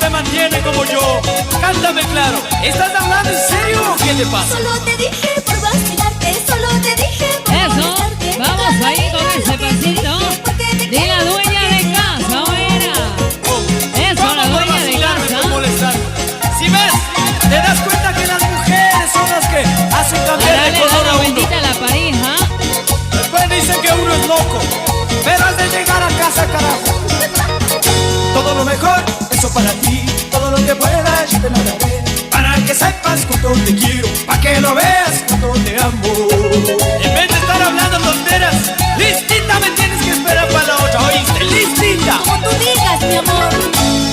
se mantiene como yo. Cántame claro, ¿estás hablando en serio o qué te pasa? Solo te dije por vacilarte, solo te dije por molestarte. Eso, vamos ahí con ese pasito de la dueña de casa, ¿oera? Eso, la dueña de casa. Si ves, te das cuenta que las mujeres son las que hacen cambiar de color a uno. Bendita la pareja. Después dicen que uno es loco, pero has de llegar a casa, carajo. Todo lo mejor, eso para ti. Todo lo que puedas, yo te lo daré. Para que sepas cuánto te quiero, para que lo veas cuánto te amo. En vez de estar hablando tonteras, listita me tienes que esperar para la otra, ¿oíste? Listita. Como tú digas, mi amor.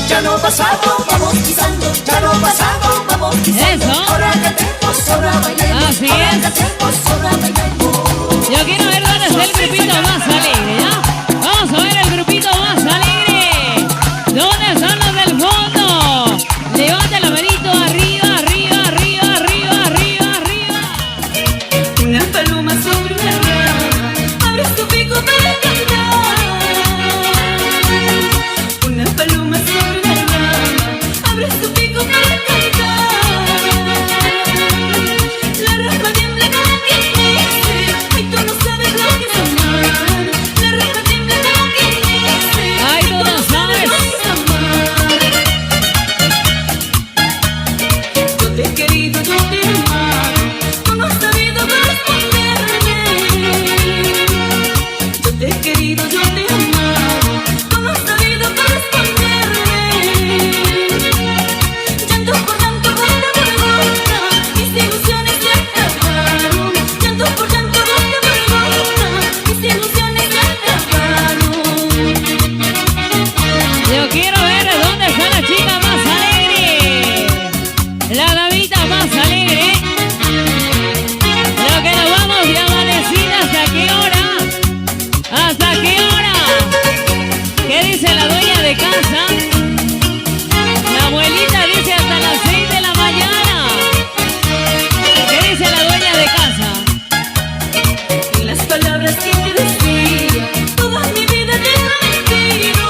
Ya lo pasado vamos pisando, ya lo pasado vamos pisando. Eso. Ahora cantemos, ahora bailemos. Así ahora es. cantemos, ahora bailemos. Yo quiero ver dónde está el grupito más alegre, ¿ya? Vamos a ver el grupito más alegre. ¿Dónde están los del fondo? Levanta la manito arriba, arriba, arriba, arriba, arriba, arriba. Una paloma sobre una rama, abre su pico para cantar. Una paloma sobre una rama, abre su pico para cantar. La rama tiembla como quien dice, ay, tú no sabes lo que es amar. La rama tiembla como quien dice, Ay, tú no sabes. lo que es amar. Yo te he querido, yo te he amado, tú no has sabido corresponderme. Yo te he querido, yo te he amado, tú no has sabido corresponderme. Llanto por llanto, gota por gota, mis ilusiones se acabaron. Llanto por llanto, gota por gota, mis ilusiones se acabaron. Yo quiero ver dónde está la chica más alegre. La damita más alegre. Pero que nos vamos de amanecida, ¿hasta qué hora? ¿Hasta qué hora? ¿Qué dice la dueña de casa? La abuelita dice hasta las 6 de la mañana. ¿Qué dice la dueña de casa? Y las palabras que te decía, toda mi vida te he prometido.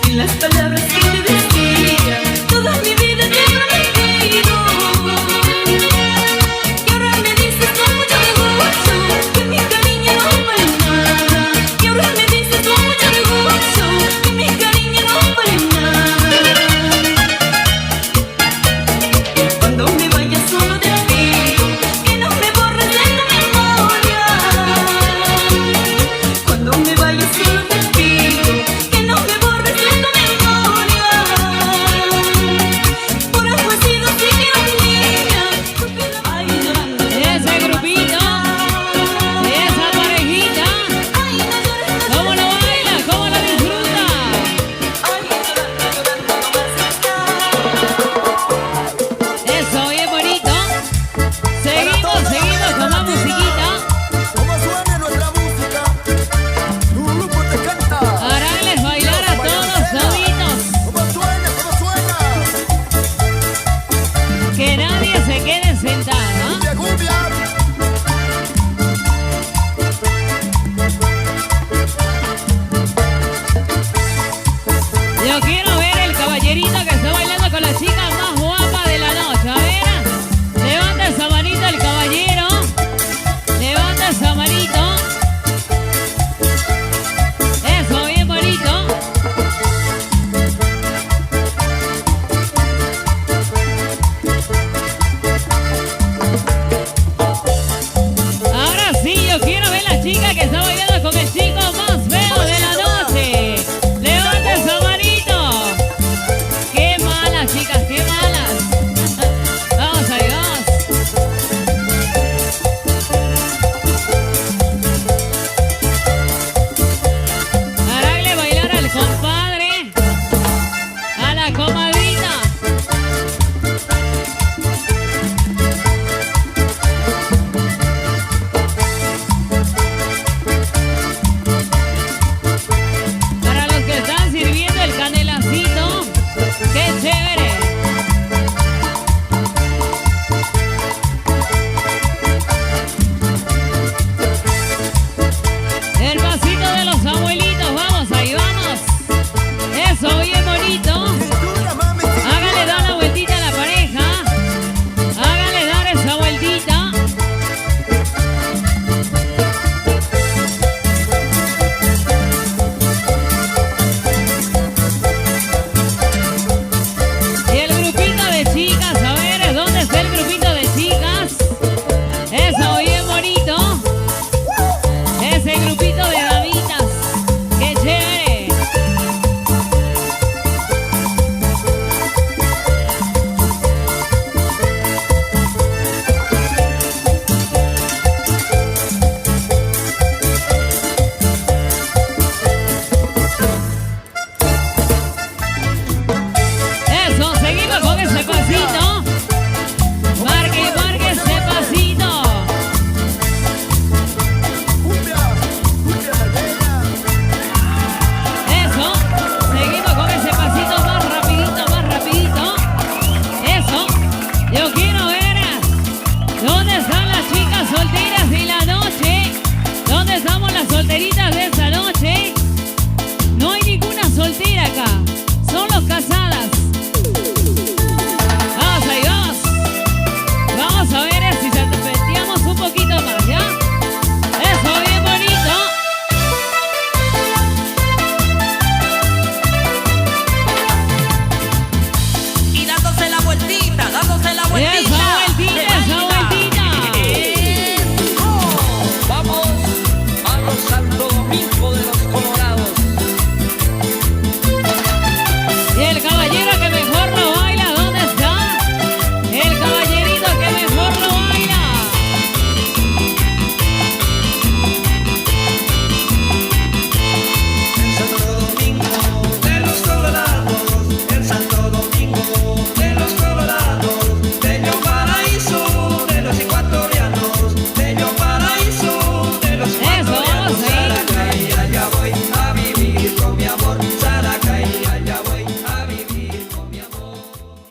Y las palabras que te decía, toda mi vida te he prometido. Y ahora me dices con mucho orgullo que mi cariño no vale nada. Y ahora me dices con mucho orgullo que mi cariño no vale nada. Cuando me vaya solo te pido que no me borres de tu memoria. Cuando me vaya solo te pido que no me borres de tu memoria. Por algo he sido así mi niña, porque la ay llorando. Ese grupito, esa parejita. Ay, no llores, no ¿Cómo lo baila? ¿Cómo lo disfruta? ay, llorando no vas a estar. Eso, bien bonito. Seguimos con la musiquita. Como suene nuestra música, tu grupo te canta. Haránles bailar a todos toditos. Como suena, Que nadie se quede sentado. de cumbia. Yo quiero ver el caballerito que está bailando con la chica más